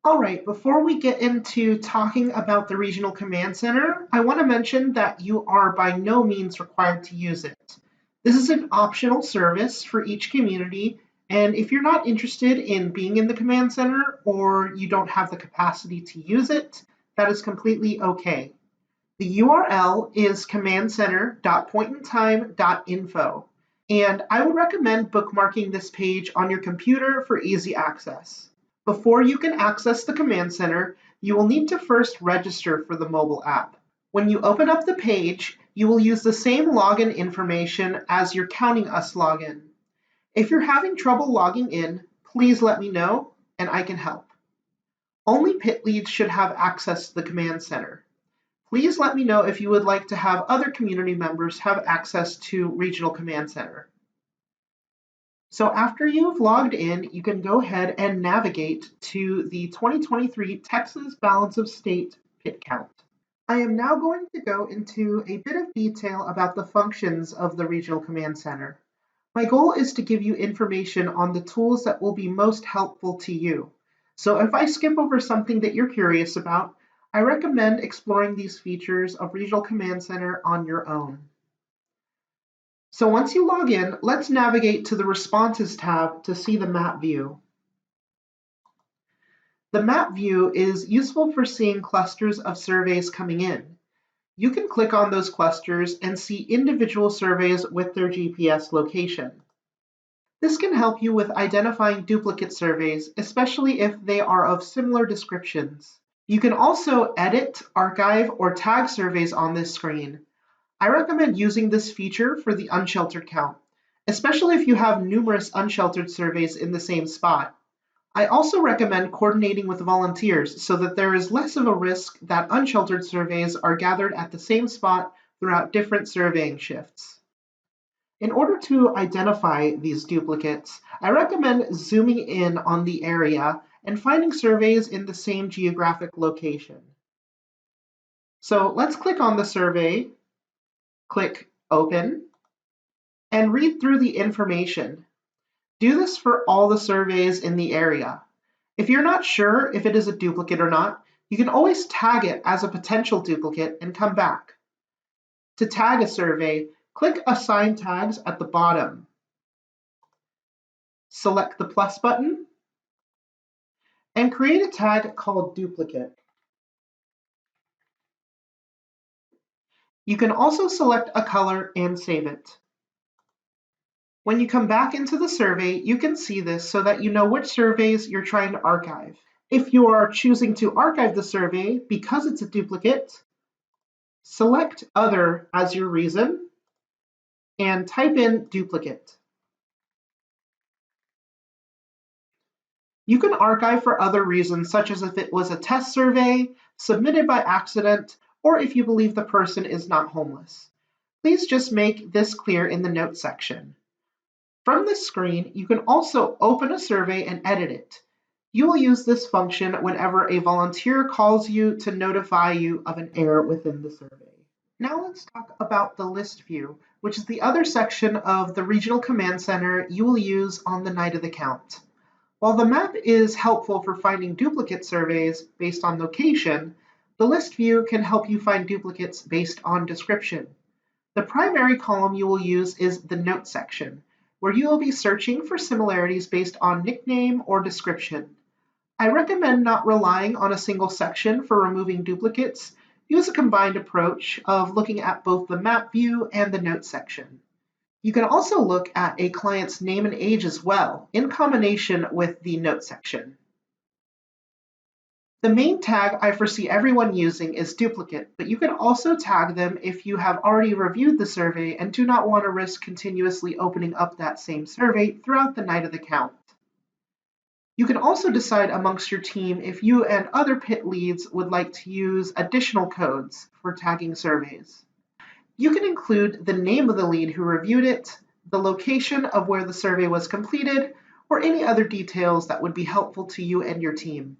All right, before we get into talking about the Regional Command Center, I want to mention that you are by no means required to use it. This is an optional service for each community, and if you're not interested in being in the Command Center or you don't have the capacity to use it, that is completely okay. The URL is commandcenter.pointintime.info, and I would recommend bookmarking this page on your computer for easy access. Before you can access the Command Center, you will need to first register for the mobile app. When you open up the page, you will use the same login information as your Counting Us login. If you're having trouble logging in, please let me know and I can help. Only pit leads should have access to the Command Center. Please let me know if you would like to have other community members have access to Regional Command Center. So after you've logged in, you can go ahead and navigate to the 2023 Texas Balance of State pit count. I am now going to go into a bit of detail about the functions of the Regional Command Center. My goal is to give you information on the tools that will be most helpful to you. So if I skip over something that you're curious about, I recommend exploring these features of Regional Command Center on your own. So once you log in, let's navigate to the Responses tab to see the map view. The map view is useful for seeing clusters of surveys coming in. You can click on those clusters and see individual surveys with their GPS location. This can help you with identifying duplicate surveys, especially if they are of similar descriptions. You can also edit, archive, or tag surveys on this screen. I recommend using this feature for the unsheltered count, especially if you have numerous unsheltered surveys in the same spot. I also recommend coordinating with volunteers so that there is less of a risk that unsheltered surveys are gathered at the same spot throughout different surveying shifts. In order to identify these duplicates, I recommend zooming in on the area and finding surveys in the same geographic location. So let's click on the survey, click Open, and read through the information. Do this for all the surveys in the area. If you're not sure if it is a duplicate or not, you can always tag it as a potential duplicate and come back. To tag a survey, click Assign Tags at the bottom. Select the plus button and create a tag called Duplicate. You can also select a color and save it. When you come back into the survey, you can see this so that you know which surveys you're trying to archive. If you are choosing to archive the survey because it's a duplicate, select Other as your reason and type in duplicate. You can archive for other reasons, such as if it was a test survey, submitted by accident, or if you believe the person is not homeless. Please just make this clear in the notes section. From this screen, you can also open a survey and edit it. You will use this function whenever a volunteer calls you to notify you of an error within the survey. Now let's talk about the list view, which is the other section of the Regional Command Center you will use on the night of the count. While the map is helpful for finding duplicate surveys based on location, the list view can help you find duplicates based on description. The primary column you will use is the Notes section, where you will be searching for similarities based on nickname or description. I recommend not relying on a single section for removing duplicates. Use a combined approach of looking at both the map view and the Notes section. You can also look at a client's name and age as well, in combination with the Notes section. The main tag I foresee everyone using is duplicate, but you can also tag them if you have already reviewed the survey and do not want to risk continuously opening up that same survey throughout the night of the count. You can also decide amongst your team if you and other pit leads would like to use additional codes for tagging surveys. You can include the name of the lead who reviewed it, the location of where the survey was completed, or any other details that would be helpful to you and your team.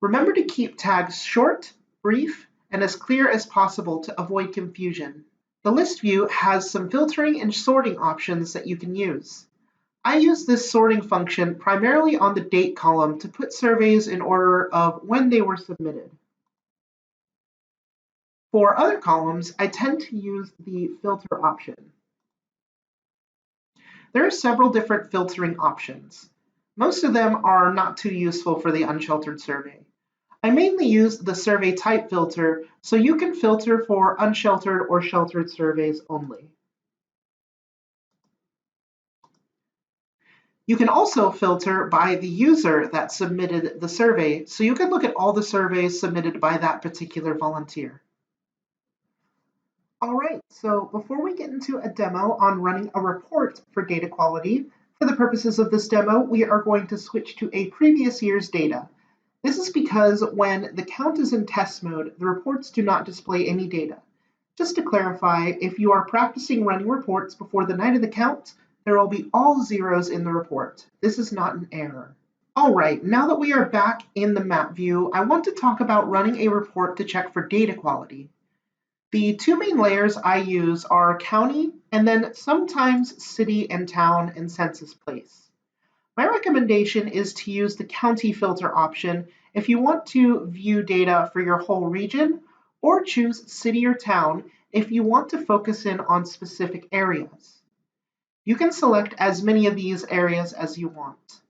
Remember to keep tags short, brief, and as clear as possible to avoid confusion. The list view has some filtering and sorting options that you can use. I use this sorting function primarily on the date column to put surveys in order of when they were submitted. For other columns, I tend to use the filter option. There are several different filtering options. Most of them are not too useful for the unsheltered survey. I mainly use the survey type filter, so you can filter for unsheltered or sheltered surveys only. You can also filter by the user that submitted the survey, so you can look at all the surveys submitted by that particular volunteer. All right, so before we get into a demo on running a report for data quality, for the purposes of this demo, we are going to switch to a previous year's data. This is because when the count is in test mode, the reports do not display any data. Just to clarify, if you are practicing running reports before the night of the count, there will be all zeros in the report. This is not an error. All right, now that we are back in the map view, I want to talk about running a report to check for data quality. The two main layers I use are county and then sometimes city and town and census place. My recommendation is to use the county filter option if you want to view data for your whole region, or choose city or town if you want to focus in on specific areas. You can select as many of these areas as you want.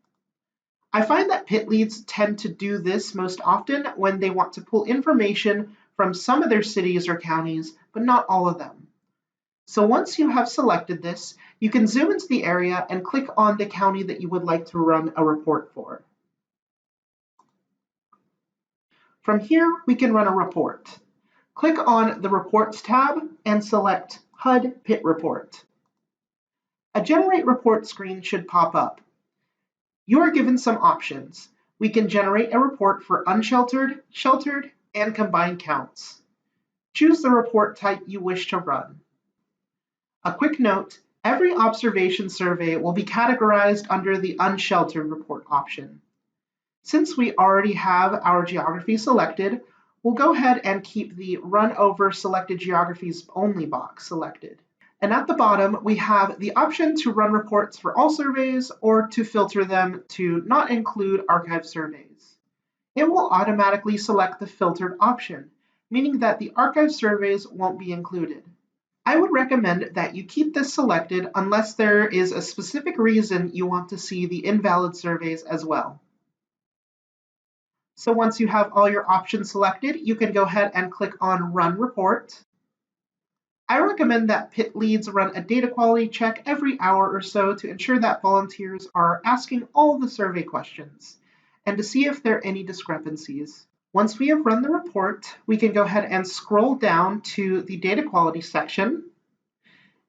I find that pit leads tend to do this most often when they want to pull information from some of their cities or counties, but not all of them. So once you have selected this, you can zoom into the area and click on the county that you would like to run a report for. From here, we can run a report. Click on the Reports tab and select HUD Pit Report. A Generate Report screen should pop up. You are given some options. We can generate a report for unsheltered, sheltered, and combined counts. Choose the report type you wish to run. A quick note, every observation survey will be categorized under the unsheltered report option. Since we already have our geography selected, we'll go ahead and keep the Run Over Selected Geographies Only box selected. And at the bottom, we have the option to run reports for all surveys or to filter them to not include archived surveys. It will automatically select the filtered option, meaning that the archived surveys won't be included. I would recommend that you keep this selected unless there is a specific reason you want to see the invalid surveys as well. So once you have all your options selected, you can go ahead and click on Run Report. I recommend that pit leads run a data quality check every hour or so to ensure that volunteers are asking all the survey questions and to see if there are any discrepancies. Once we have run the report, we can go ahead and scroll down to the data quality section.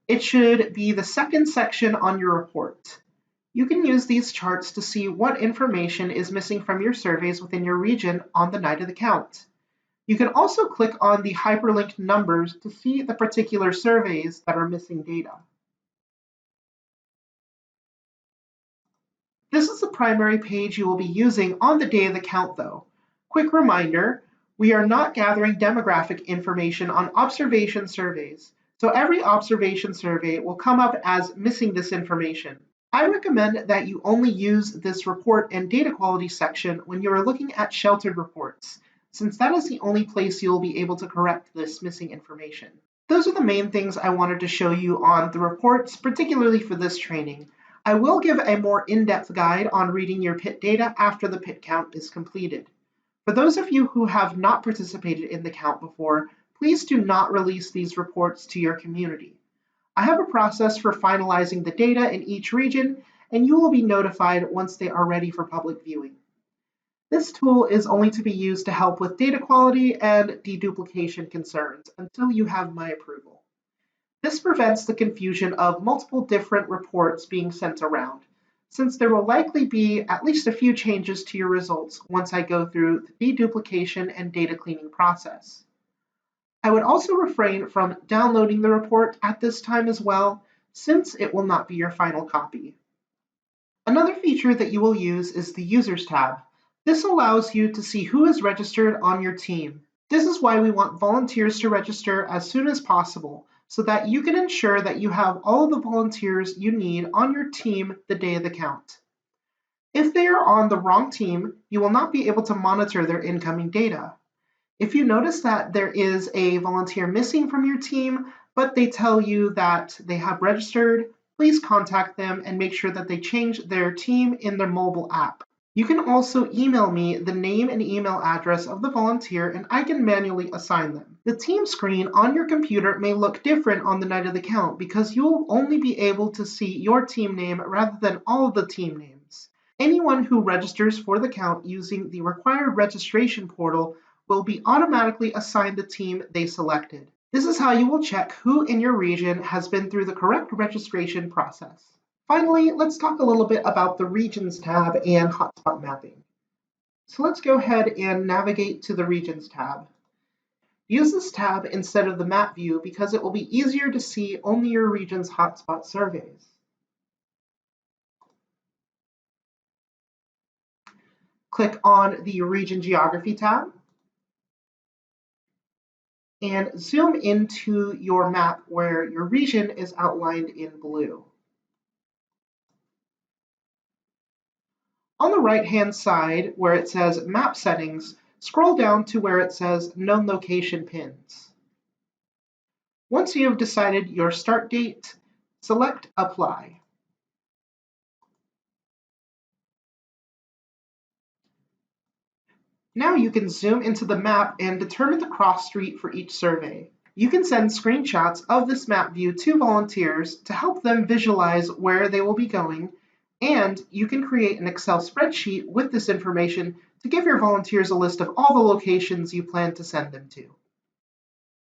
It should be the second section on your report. You can use these charts to see what information is missing from your surveys within your region on the night of the count. You can also click on the hyperlinked numbers to see the particular surveys that are missing data. This is the primary page you will be using on the day of the count though. Quick reminder, we are not gathering demographic information on observation surveys, so every observation survey will come up as missing this information. I recommend that you only use this report and data quality section when you are looking at sheltered reports, since that is the only place you'll be able to correct this missing information. Those are the main things I wanted to show you on the reports, particularly for this training. I will give a more in-depth guide on reading your pit data after the pit count is completed. For those of you who have not participated in the count before, please do not release these reports to your community. I have a process for finalizing the data in each region, and you will be notified once they are ready for public viewing. This tool is only to be used to help with data quality and deduplication concerns until you have my approval. This prevents the confusion of multiple different reports being sent around, since there will likely be at least a few changes to your results once I go through the deduplication and data cleaning process. I would also refrain from downloading the report at this time as well, since it will not be your final copy. Another feature that you will use is the Users tab. This allows you to see who is registered on your team. This is why we want volunteers to register as soon as possible, so that you can ensure that you have all of the volunteers you need on your team the day of the count. If they are on the wrong team, you will not be able to monitor their incoming data. If you notice that there is a volunteer missing from your team, but they tell you that they have registered, please contact them and make sure that they change their team in their mobile app. You can also email me the name and email address of the volunteer and I can manually assign them. The team screen on your computer may look different on the night of the count because you will only be able to see your team name rather than all of the team names. Anyone who registers for the count using the required registration portal will be automatically assigned the team they selected. This is how you will check who in your region has been through the correct registration process. Finally, let's talk a little bit about the Regions tab and hotspot mapping. So let's go ahead and navigate to the Regions tab. Use this tab instead of the map view because it will be easier to see only your region's hotspot surveys. Click on the Region Geography tab and zoom into your map where your region is outlined in blue. On the right-hand side, where it says Map Settings, scroll down to where it says Known Location Pins. Once you have decided your start date, select Apply. Now you can zoom into the map and determine the cross street for each survey. You can send screenshots of this map view to volunteers to help them visualize where they will be going, and you can create an Excel spreadsheet with this information to give your volunteers a list of all the locations you plan to send them to.